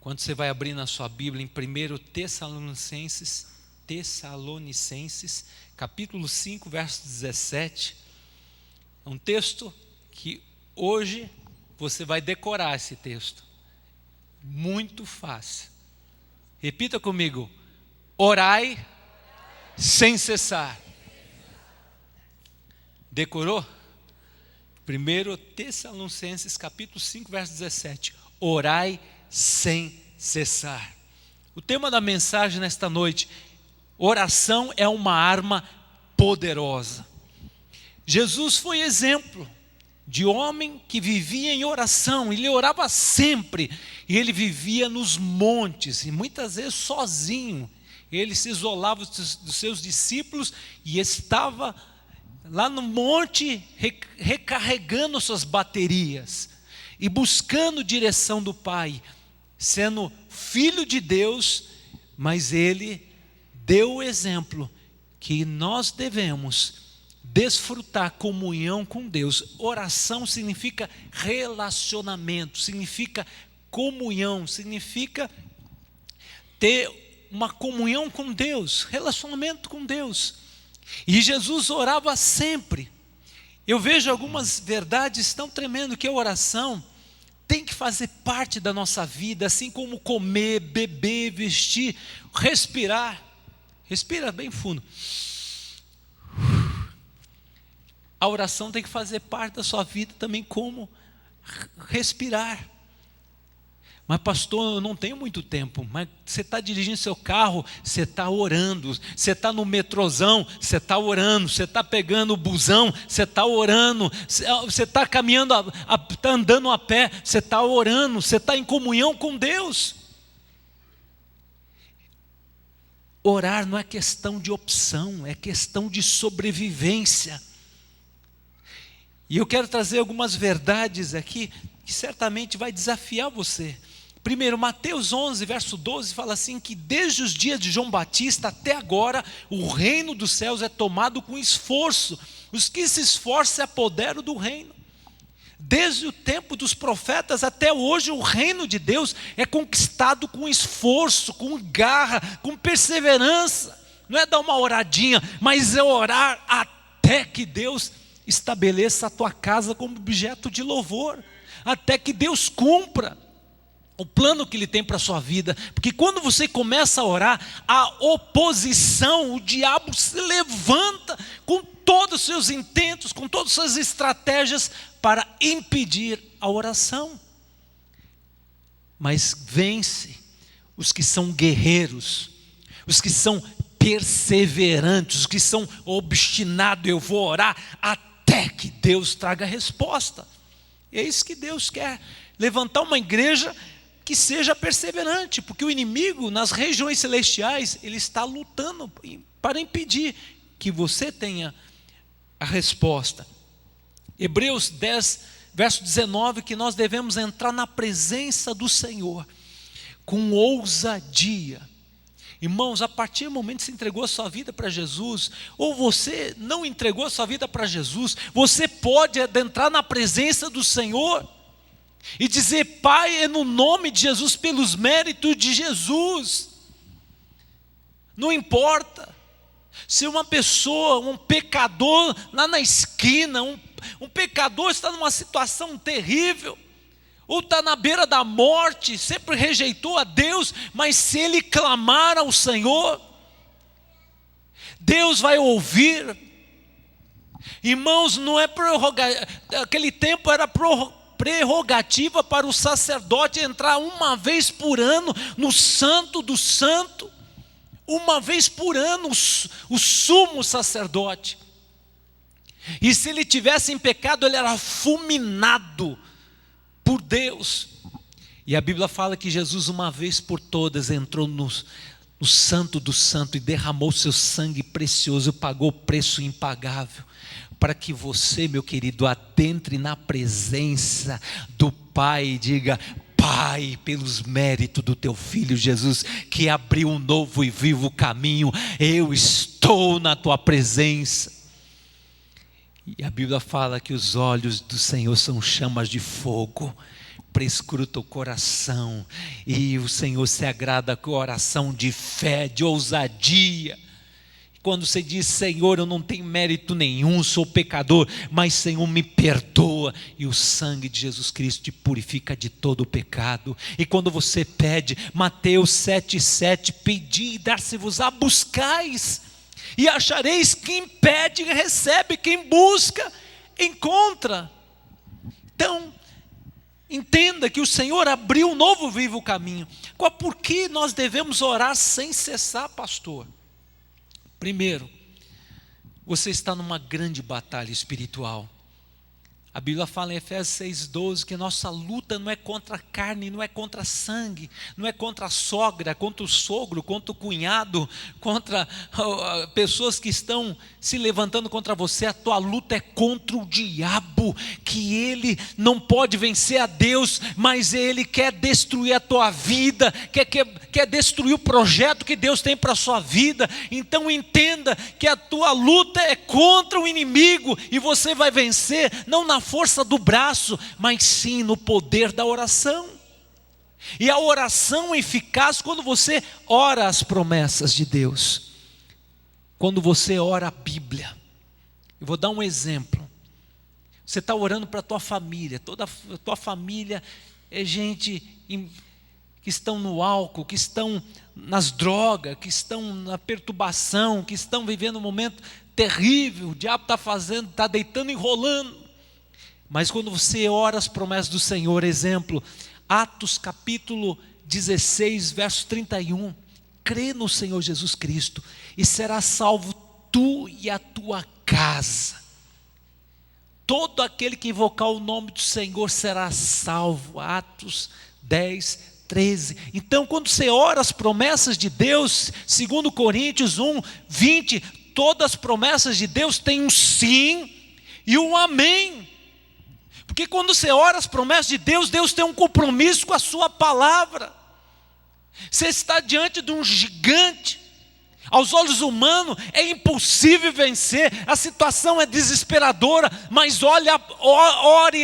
Quando você vai abrir na sua Bíblia em 1 Tessalonicenses, capítulo 5, verso 17, é um texto que hoje você vai decorar esse texto. Muito fácil. Repita comigo: orai sem cessar. Decorou? 1 Tessalonicenses capítulo 5, verso 17. Orai sem cessar. O tema da mensagem nesta noite: oração é uma arma poderosa. Jesus foi exemplo de homem que vivia em oração. Ele orava sempre, e ele vivia nos montes, e muitas vezes sozinho. Ele se isolava dos seus discípulos e estava lá no monte recarregando suas baterias e buscando direção do Pai, sendo filho de Deus. Mas ele deu o exemplo que nós devemos desfrutar comunhão com Deus. Oração significa relacionamento, significa comunhão, significa ter uma comunhão com Deus, relacionamento com Deus. E Jesus orava sempre. Eu vejo algumas verdades tão tremendas, que a oração tem que fazer parte da nossa vida, assim como comer, beber, vestir, respirar. Respira bem fundo. A oração tem que fazer parte da sua vida também, como respirar. Mas pastor, eu não tenho muito tempo. Mas você está dirigindo seu carro, você está orando. Você está no metrozão, você está orando. Você está pegando o busão, você está orando. Você está caminhando, está andando a pé, você está orando. Você está em comunhão com Deus. Orar não é questão de opção, é questão de sobrevivência. E eu quero trazer algumas verdades aqui que certamente vai desafiar você. Primeiro, Mateus 11, verso 12, fala assim, que desde os dias de João Batista até agora, o reino dos céus é tomado com esforço. Os que se esforçam se apoderam do reino. Desde o tempo dos profetas até hoje, o reino de Deus é conquistado com esforço, com garra, com perseverança. Não é dar uma oradinha, mas é orar até que Deus estabeleça a tua casa como objeto de louvor, até que Deus cumpra o plano que Ele tem para a sua vida. Porque quando você começa a orar, a oposição, o diabo se levanta com todos os seus intentos, com todas as suas estratégias para impedir a oração. Mas vence os que são guerreiros, os que são perseverantes, os que são obstinados. Eu vou orar até que Deus traga a resposta. É isso que Deus quer, levantar uma igreja que seja perseverante, porque o inimigo nas regiões celestiais, ele está lutando para impedir que você tenha a resposta. Hebreus 10, verso 19, que nós devemos entrar na presença do Senhor com ousadia. Irmãos, a partir do momento que você entregou a sua vida para Jesus, ou você não entregou a sua vida para Jesus, você pode adentrar na presença do Senhor e dizer: Pai, é no nome de Jesus, pelos méritos de Jesus. Não importa se uma pessoa, um pecador lá na esquina, um pecador está numa situação terrível, ou está na beira da morte, sempre rejeitou a Deus, mas se ele clamar ao Senhor, Deus vai ouvir. Irmãos, não é prerrogativa, aquele tempo era prerrogativa para o sacerdote entrar uma vez por ano no Santo do Santo, uma vez por ano o sumo sacerdote. E se ele tivesse em pecado, ele era fulminado por Deus. E a Bíblia fala que Jesus, uma vez por todas, entrou no Santo do Santo e derramou seu sangue precioso, pagou o preço impagável, para que você, meu querido, adentre na presença do Pai e diga: Pai, pelos méritos do teu Filho Jesus, que abriu um novo e vivo caminho, eu estou na tua presença. E a Bíblia fala que os olhos do Senhor são chamas de fogo, prescruta o coração, e o Senhor se agrada com a oração de fé, de ousadia. Quando você diz: Senhor, eu não tenho mérito nenhum, sou pecador, mas Senhor, me perdoa, e o sangue de Jesus Cristo te purifica de todo o pecado. E quando você pede, Mateus 7,7, pedi e dar-se-vos-á, buscais e achareis. Quem pede recebe, quem busca encontra. Então entenda que o Senhor abriu um novo vivo caminho. Por que nós devemos orar sem cessar, pastor? Primeiro, você está numa grande batalha espiritual. A Bíblia fala em Efésios 6,12 que nossa luta não é contra a carne, não é contra sangue, não é contra a sogra, contra o sogro, contra o cunhado, contra pessoas que estão se levantando contra você. A tua luta é contra o diabo, que ele não pode vencer a Deus, mas ele quer destruir a tua vida, quer destruir o projeto que Deus tem para a sua vida. Então entenda que a tua luta é contra o inimigo, e você vai vencer não na força do braço, mas sim no poder da oração. E a oração é eficaz quando você ora as promessas de Deus, quando você ora a Bíblia. Eu vou dar um exemplo. Você está orando para a tua família, toda a tua família é gente que estão no álcool, que estão nas drogas, que estão na perturbação, que estão vivendo um momento terrível, o diabo está deitando e enrolando. Mas quando você ora as promessas do Senhor, exemplo, Atos capítulo 16, verso 31, crê no Senhor Jesus Cristo e serás salvo tu e a tua casa. Todo aquele que invocar o nome do Senhor será salvo. Atos 10, 13. Então quando você ora as promessas de Deus, segundo Coríntios 1, 20, todas as promessas de Deus têm um sim e um amém. Porque quando você ora as promessas de Deus, Deus tem um compromisso com a sua palavra. Você está diante de um gigante. Aos olhos humanos é impossível vencer, a situação é desesperadora, mas ore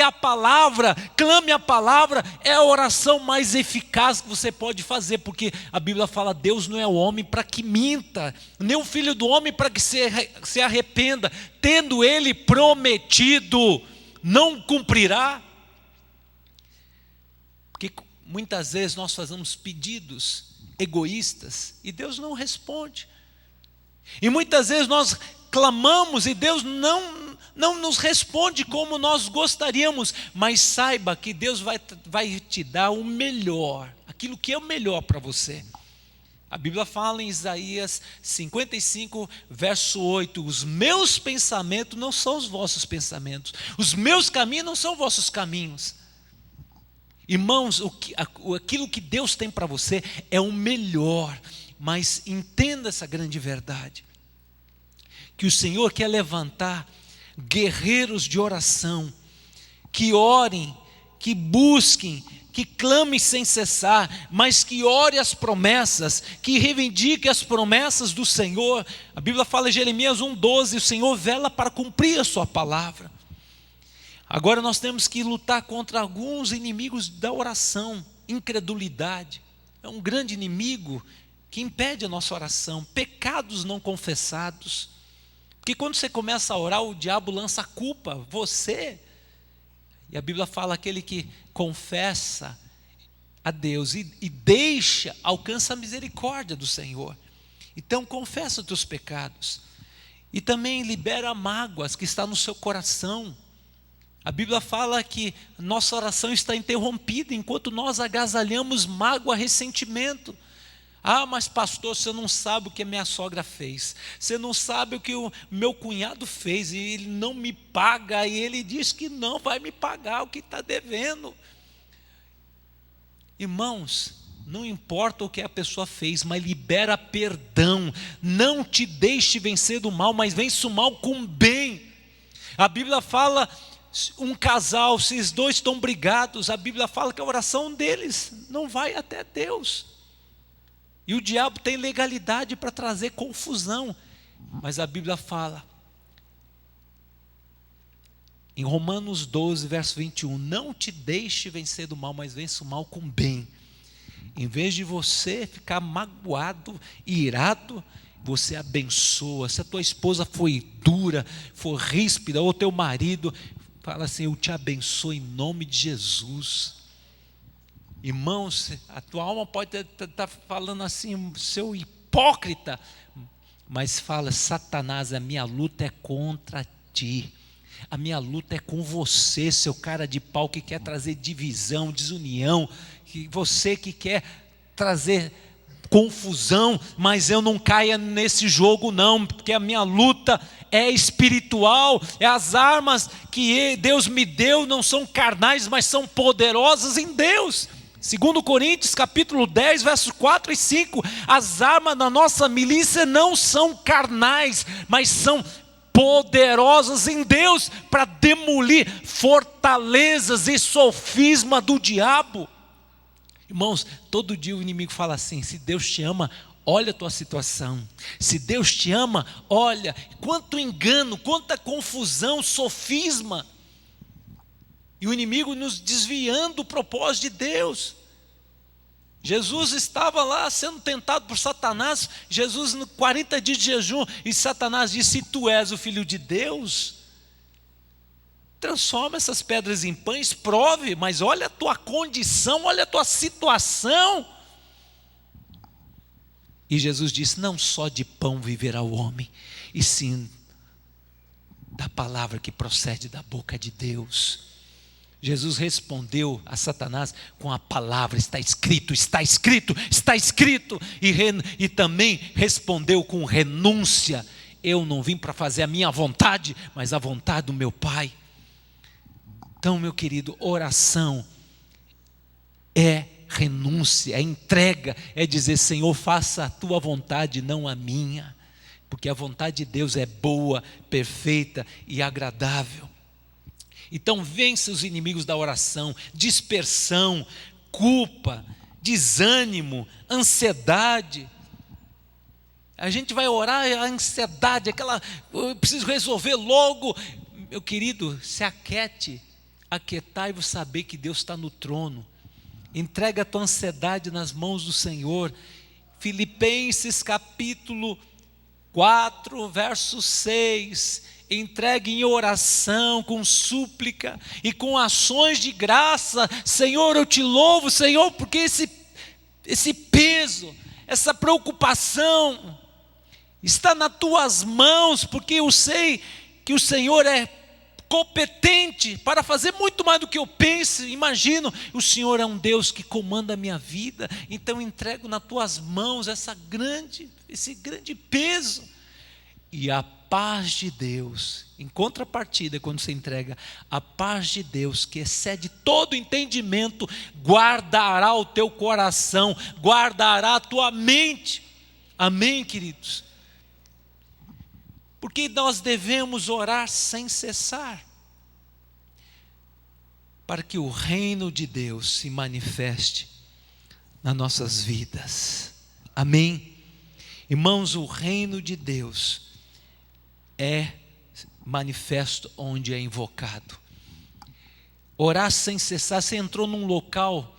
a palavra, clame a palavra, é a oração mais eficaz que você pode fazer, porque a Bíblia fala: Deus não é o homem para que minta, nem o filho do homem para que se arrependa. Tendo ele prometido, não cumprirá? Porque muitas vezes nós fazemos pedidos egoístas e Deus não responde. E muitas vezes nós clamamos e Deus não nos responde como nós gostaríamos. Mas saiba que Deus vai te dar o melhor, aquilo que é o melhor para você. A Bíblia fala em Isaías 55, verso 8, os meus pensamentos não são os vossos pensamentos, os meus caminhos não são vossos caminhos. Irmãos, aquilo que Deus tem para você é o melhor, mas entenda essa grande verdade, que o Senhor quer levantar guerreiros de oração, que orem, que busquem, que clame sem cessar, mas que ore as promessas, que reivindique as promessas do Senhor. A Bíblia fala em Jeremias 1,12, o Senhor vela para cumprir a sua palavra. Agora nós temos que lutar contra alguns inimigos da oração. Incredulidade é um grande inimigo que impede a nossa oração. Pecados não confessados, porque quando você começa a orar, o diabo lança a culpa, você. E a Bíblia fala: aquele que confessa a Deus e deixa, alcança a misericórdia do Senhor. Então confessa os teus pecados, e também libera mágoas que está no seu coração. A Bíblia fala que nossa oração está interrompida enquanto nós agasalhamos mágoa, ressentimento. Ah, mas pastor, você não sabe o que a minha sogra fez, você não sabe o que o meu cunhado fez, e ele não me paga, e ele diz que não vai me pagar o que está devendo. Irmãos, não importa o que a pessoa fez, mas libera perdão. Não te deixe vencer do mal, mas vence o mal com bem. A Bíblia fala, um casal, se os dois estão brigados, a Bíblia fala que a oração deles não vai até Deus. E o diabo tem legalidade para trazer confusão, mas a Bíblia fala: Em Romanos 12, verso 21, não te deixe vencer do mal, mas vença o mal com bem. Em vez de você ficar magoado, irado, você abençoa. Se a tua esposa foi dura, for ríspida, ou teu marido, fala assim, eu te abençoo em nome de Jesus. Irmãos, a tua alma pode estar falando assim, seu hipócrita, mas fala, Satanás, a minha luta é contra ti. A minha luta é com você, seu cara de pau que quer trazer divisão, desunião, você que quer trazer confusão, mas eu não caia nesse jogo não, porque a minha luta é espiritual, as armas que Deus me deu não são carnais, mas são poderosas em Deus. 2 Coríntios capítulo 10, versos 4 e 5, as armas da nossa milícia não são carnais, mas são poderosas em Deus para demolir fortalezas e sofisma do diabo. Irmãos, todo dia o inimigo fala assim, se Deus te ama, olha a tua situação. Se Deus te ama, olha, quanto engano, quanta confusão, sofisma. E o inimigo nos desviando do propósito de Deus. Jesus estava lá sendo tentado por Satanás, Jesus no 40 dias de jejum, e Satanás disse, se tu és o Filho de Deus, transforma essas pedras em pães, prove, mas olha a tua condição, olha a tua situação. E Jesus disse, não só de pão viverá o homem, e sim da palavra que procede da boca de Deus. Jesus respondeu a Satanás com a palavra, está escrito, está escrito, está escrito, e também respondeu com renúncia, eu não vim para fazer a minha vontade, mas a vontade do meu Pai. Então, meu querido, oração é renúncia, é entrega, é dizer, Senhor, faça a tua vontade, não a minha, porque a vontade de Deus é boa, perfeita e agradável. Então vence os inimigos da oração, dispersão, culpa, desânimo, ansiedade. A gente vai orar, a ansiedade, eu preciso resolver logo. Meu querido, se aquiete, aquietai-vos saber que Deus está no trono. Entrega a tua ansiedade nas mãos do Senhor. Filipenses capítulo 4, verso 6, entregue em oração, com súplica e com ações de graça. Senhor, eu te louvo, Senhor, porque esse peso, essa preocupação está nas tuas mãos, porque eu sei que o Senhor é competente para fazer muito mais do que eu penso, imagino. O Senhor é um Deus que comanda a minha vida, então entrego nas tuas mãos esse grande peso. E a paz de Deus, em contrapartida, quando você entrega, a paz de Deus, que excede todo entendimento, guardará o teu coração, guardará a tua mente. Amém, queridos? Porque nós devemos orar sem cessar, para que o reino de Deus se manifeste nas nossas vidas. Amém? Irmãos, o reino de Deus é manifesto onde é invocado. Orar sem cessar, você entrou num local,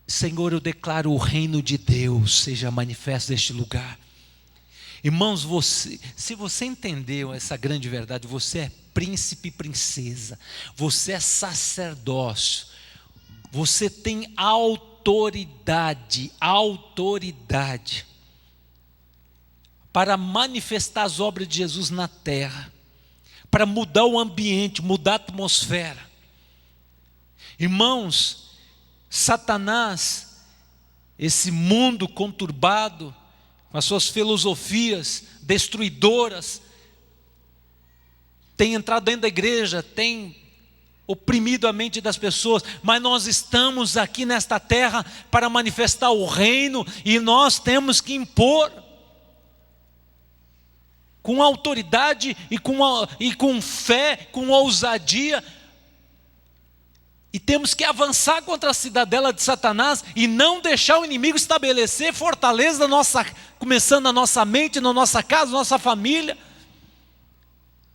Senhor, eu declaro o reino de Deus seja manifesto neste lugar. Irmãos, se você entendeu essa grande verdade, você é príncipe e princesa, você é sacerdócio, você tem autoridade para manifestar as obras de Jesus na terra, para mudar o ambiente, mudar a atmosfera. Irmãos, Satanás, esse mundo conturbado, com as suas filosofias destruidoras, tem entrado dentro da igreja, tem oprimido a mente das pessoas, mas nós estamos aqui nesta terra para manifestar o reino, e nós temos que impor com autoridade e com fé, com ousadia, e temos que avançar contra a cidadela de Satanás e não deixar o inimigo estabelecer fortaleza começando na nossa mente, na nossa casa, na nossa família.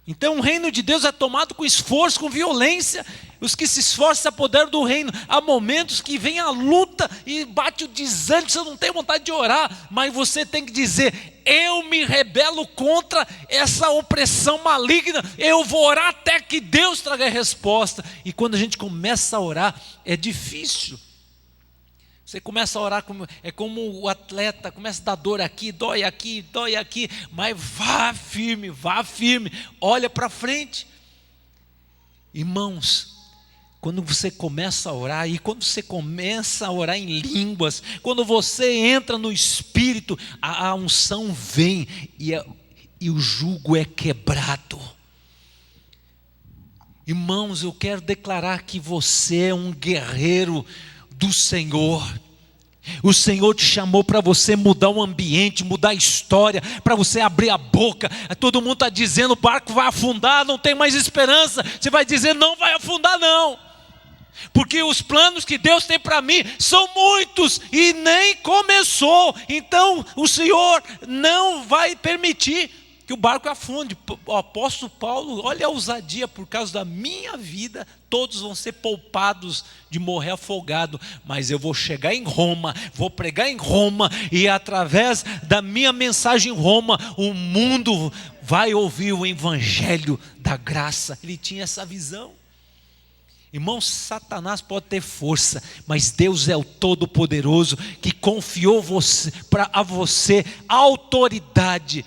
Então o reino de Deus é tomado com esforço, com violência. Os que se esforçam se apoderam do reino. Há momentos que vem a luta e bate o desânimo, você não tem vontade de orar, mas você tem que dizer: eu me rebelo contra essa opressão maligna, eu vou orar até que Deus traga a resposta. E quando a gente começa a orar, é difícil. Você começa a orar, é como o atleta, começa a dar dor aqui, dói aqui, mas vá firme, olha para frente. Irmãos, quando você começa a orar, e quando você começa a orar em línguas, quando você entra no Espírito, a unção vem e o jugo é quebrado. Irmãos, eu quero declarar que você é um guerreiro do Senhor. O Senhor te chamou para você mudar o ambiente, mudar a história, para você abrir a boca. Todo mundo está dizendo: o barco vai afundar, não tem mais esperança. Você vai dizer: não vai afundar não, porque os planos que Deus tem para mim são muitos e nem começou. Então o Senhor não vai permitir que o barco afunde. O apóstolo Paulo, olha a ousadia: por causa da minha vida, todos vão ser poupados de morrer afogado, mas eu vou chegar em Roma, vou pregar em Roma, e através da minha mensagem em Roma, o mundo vai ouvir o evangelho da graça. Ele tinha essa visão. Irmãos, Satanás pode ter força, mas Deus é o Todo-Poderoso, que confiou a você a autoridade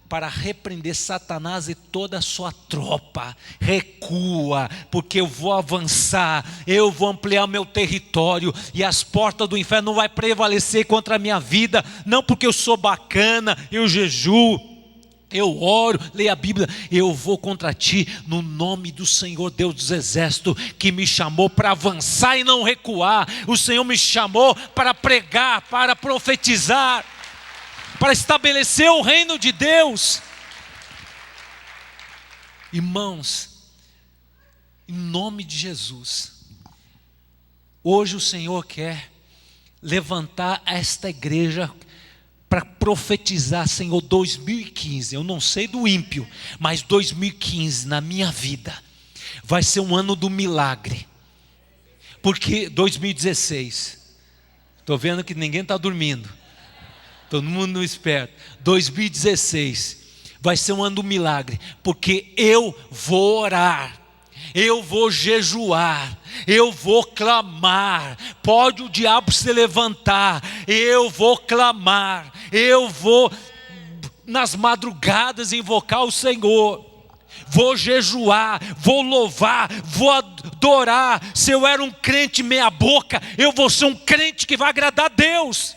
para repreender Satanás e toda a sua tropa. Recua, porque eu vou avançar, eu vou ampliar meu território, e as portas do inferno não vai prevalecer contra a minha vida, não porque eu sou bacana, eu jejuo, eu oro, leio a Bíblia. Eu vou contra ti no nome do Senhor Deus dos exércitos, que me chamou para avançar e não recuar. O Senhor me chamou para pregar, para profetizar, para estabelecer o reino de Deus. Irmãos, em nome de Jesus, hoje o Senhor quer levantar esta igreja para profetizar. Senhor, 2015, eu não sei do ímpio, mas 2015 na minha vida vai ser um ano do milagre. Porque 2016, estou vendo que ninguém está dormindo, todo mundo esperto. 2016 vai ser um ano do milagre, porque eu vou orar, eu vou jejuar, eu vou clamar. Pode o diabo se levantar, eu vou clamar, eu vou nas madrugadas invocar o Senhor, vou jejuar, vou louvar, vou adorar. Se eu era um crente meia boca, eu vou ser um crente que vai agradar a Deus.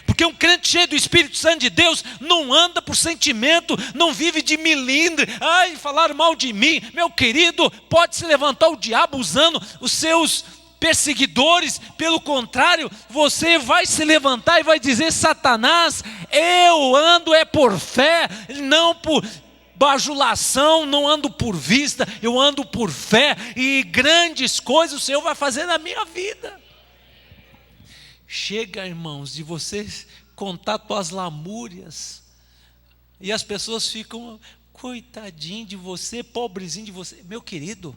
Porque um crente cheio do Espírito Santo de Deus não anda por sentimento, não vive de milindre. Ai, falaram mal de mim. Meu querido, pode se levantar o diabo usando os seus perseguidores. Pelo contrário, você vai se levantar e vai dizer: Satanás, eu ando por fé, não por bajulação, não ando por vista, eu ando por fé, e grandes coisas o Senhor vai fazer na minha vida. Chega, irmãos, de vocês contar tuas lamúrias, e as pessoas ficam: coitadinho de você, pobrezinho de você. Meu querido,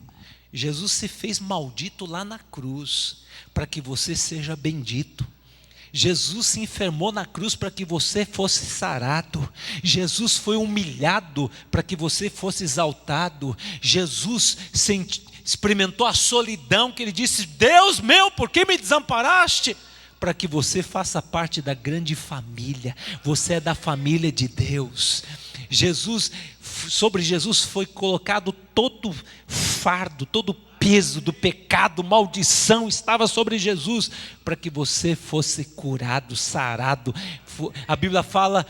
Jesus se fez maldito lá na cruz para que você seja bendito. Jesus se enfermou na cruz para que você fosse sarado. Jesus foi humilhado para que você fosse exaltado. Jesus experimentou a solidão, que ele disse: Deus meu, por que me desamparaste? Para que você faça parte da grande família. Você é da família de Deus. Sobre Jesus foi colocado todo fardo, todo peso do pecado, maldição estava sobre Jesus, para que você fosse curado, sarado. A Bíblia fala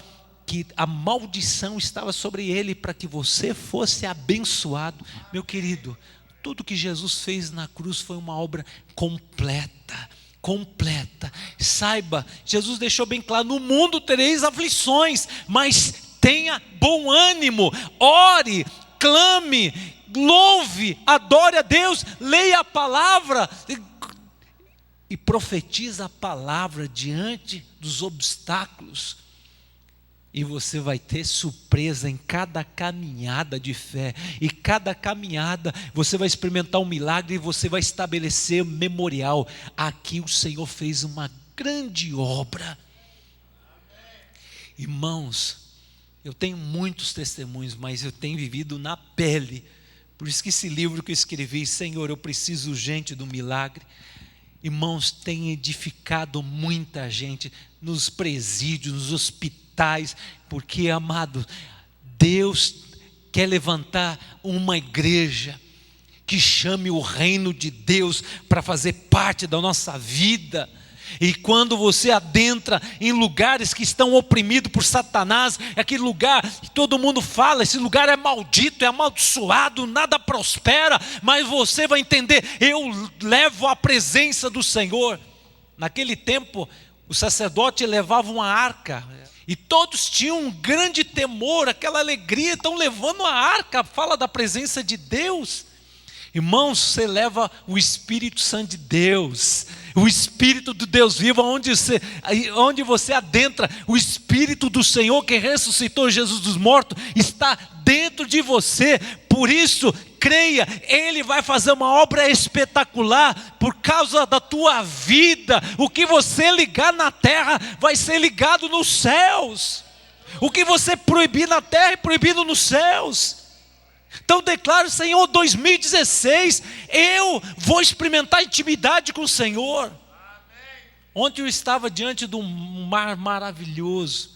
que a maldição estava sobre ele, para que você fosse abençoado. Meu querido, tudo que Jesus fez na cruz foi uma obra completa. Saiba, Jesus deixou bem claro: no mundo tereis aflições, mas tenha bom ânimo, ore, clame, louve, adore a Deus, leia a palavra e profetiza a palavra diante dos obstáculos. E você vai ter surpresa em cada caminhada de fé. E cada caminhada você vai experimentar um milagre e você vai estabelecer um memorial. Aqui o Senhor fez uma grande obra. Irmãos, eu tenho muitos testemunhos, mas eu tenho vivido na pele. Por isso que esse livro que eu escrevi, Senhor, eu preciso urgente do milagre. Irmãos, tem edificado muita gente nos presídios, nos hospitais, porque, amado, Deus quer levantar uma igreja que chame o reino de Deus para fazer parte da nossa vida. E quando você adentra em lugares que estão oprimidos por Satanás, é aquele lugar que todo mundo fala, esse lugar é maldito, é amaldiçoado, nada prospera, mas você vai entender, eu levo a presença do Senhor. Naquele tempo, o sacerdote levava uma arca, e todos tinham um grande temor, aquela alegria, estão levando a arca, fala da presença de Deus. Irmãos, você leva o Espírito Santo de Deus, o Espírito do Deus vivo, onde você adentra, o Espírito do Senhor que ressuscitou Jesus dos mortos, está dentro de você. Por isso, creia, Ele vai fazer uma obra espetacular, por causa da tua vida. O que você ligar na terra, vai ser ligado nos céus. O que você proibir na terra, é proibido nos céus. Então declaro, Senhor, 2016, eu vou experimentar intimidade com o Senhor. Amém. Ontem eu estava diante de um mar maravilhoso,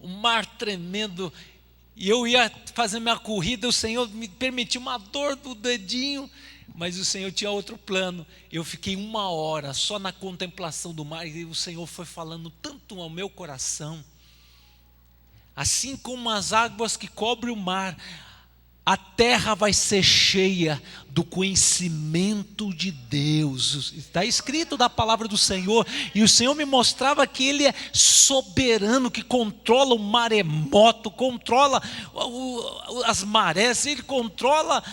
um mar tremendo, e eu ia fazer minha corrida, o Senhor me permitiu uma dor do dedinho, mas o Senhor tinha outro plano. Eu fiquei 1 hora só na contemplação do mar, e o Senhor foi falando tanto ao meu coração. Assim como as águas que cobrem o mar, a terra vai ser cheia do conhecimento de Deus. Está escrito da palavra do Senhor. E o Senhor me mostrava que Ele é soberano, que controla o maremoto, controla as marés, Ele controla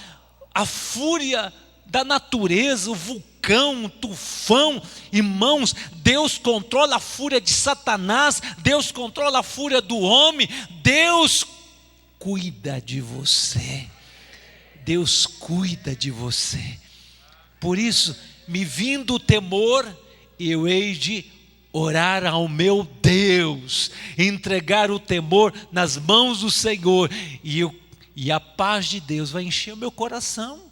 a fúria da natureza, o vulcão, o tufão. Irmãos, Deus controla a fúria de Satanás, Deus controla a fúria do homem, Deus cuida de você. Deus cuida de você. Por isso, me vindo o temor, eu hei de orar ao meu Deus, entregar o temor nas mãos do Senhor, e a paz de Deus vai encher o meu coração.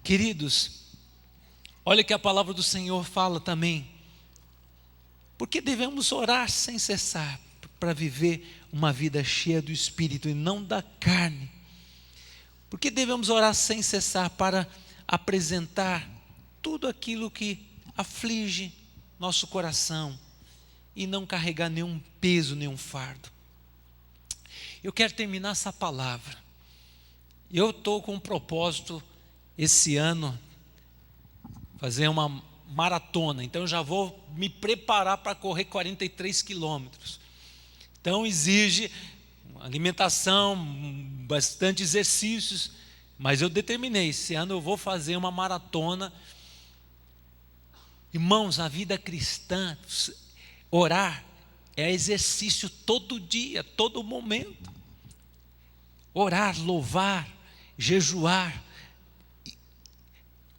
Queridos, olha que a palavra do Senhor fala também, porque devemos orar sem cessar, para viver uma vida cheia do Espírito e não da carne. Porque devemos orar sem cessar para apresentar tudo aquilo que aflige nosso coração e não carregar nenhum peso, nenhum fardo. Eu quero terminar essa palavra. Eu estou com um propósito esse ano, fazer uma maratona, então eu já vou me preparar para correr 43 quilômetros. Então exige alimentação, bastante exercícios, mas eu determinei, esse ano eu vou fazer uma maratona. Irmãos, a vida cristã, orar é exercício todo dia, todo momento. Orar, louvar, jejuar.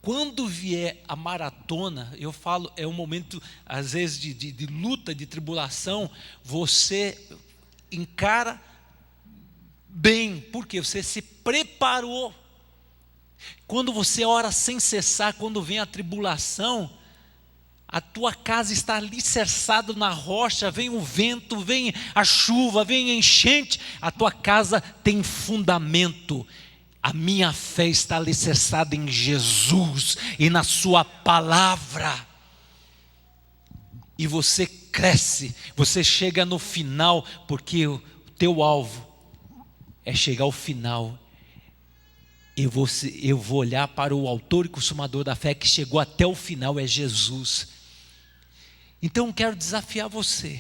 Quando vier a maratona, eu falo, é um momento, às vezes, de luta, de tribulação, você encara bem, porque você se preparou. Quando você ora sem cessar, quando vem a tribulação, a tua casa está alicerçada na rocha, vem o vento, vem a chuva, vem a enchente, a tua casa tem fundamento. A minha fé está alicerçada em Jesus e na sua palavra. E você cresce, você chega no final, porque o teu alvo é chegar ao final. Eu vou olhar para o autor e consumador da fé, que chegou até o final, é Jesus. Então eu quero desafiar você,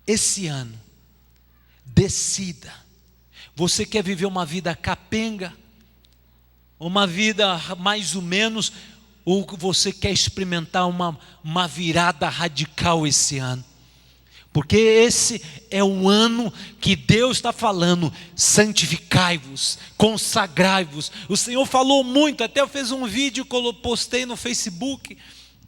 esse ano, decida. Você quer viver uma vida capenga, uma vida mais ou menos, ou você quer experimentar uma virada radical esse ano? Porque esse é o ano que Deus está falando: santificai-vos, consagrai-vos. O Senhor falou muito, até eu fiz um vídeo que eu postei no Facebook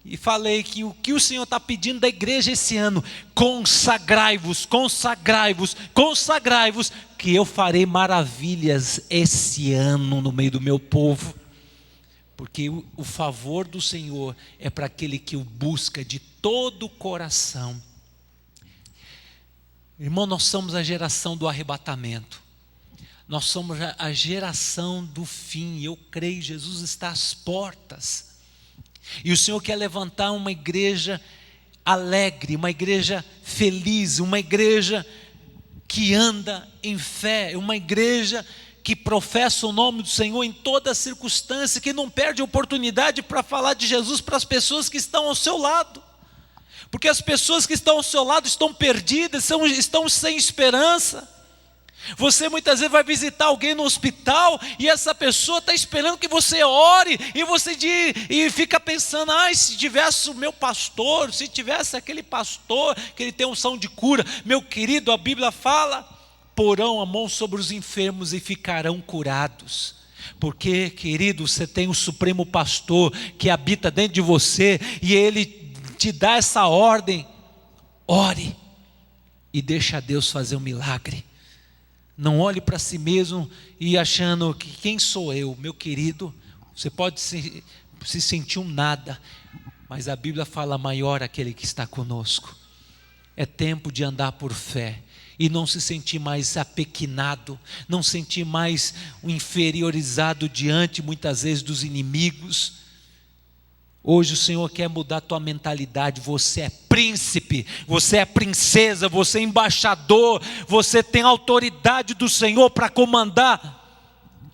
e falei que o que o Senhor está pedindo da igreja esse ano: consagrai-vos, consagrai-vos, consagrai-vos, que eu farei maravilhas esse ano no meio do meu povo. Porque o favor do Senhor é para aquele que o busca de todo o coração. Irmão, nós somos a geração do arrebatamento. Nós somos a geração do fim. Eu creio, Jesus está às portas. E o Senhor quer levantar uma igreja alegre, uma igreja feliz, uma igreja que anda em fé, uma igreja que professa o nome do Senhor em toda circunstância, que não perde oportunidade para falar de Jesus para as pessoas que estão ao seu lado. Porque as pessoas que estão ao seu lado estão perdidas, estão sem esperança. Você muitas vezes vai visitar alguém no hospital e essa pessoa está esperando que você ore, e fica pensando: se tivesse o meu pastor, se tivesse aquele pastor que ele tem unção de cura. Meu querido, a Bíblia fala: porão a mão sobre os enfermos e ficarão curados. Porque, querido, você tem o supremo pastor que habita dentro de você, e ele te dá essa ordem: ore e deixa Deus fazer um milagre. Não olhe para si mesmo e achando que quem sou eu. Meu querido, você pode se sentir um nada, mas a Bíblia fala: maior aquele que está conosco. É tempo de andar por fé e não se sentir mais apequenado, não sentir mais inferiorizado diante muitas vezes dos inimigos. Hoje o Senhor quer mudar a tua mentalidade. Você é príncipe, você é princesa, você é embaixador, você tem autoridade do Senhor para comandar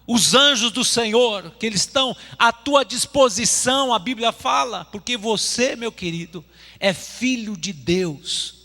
os anjos do Senhor, que eles estão à tua disposição, a Bíblia fala, porque você, meu querido, é filho de Deus.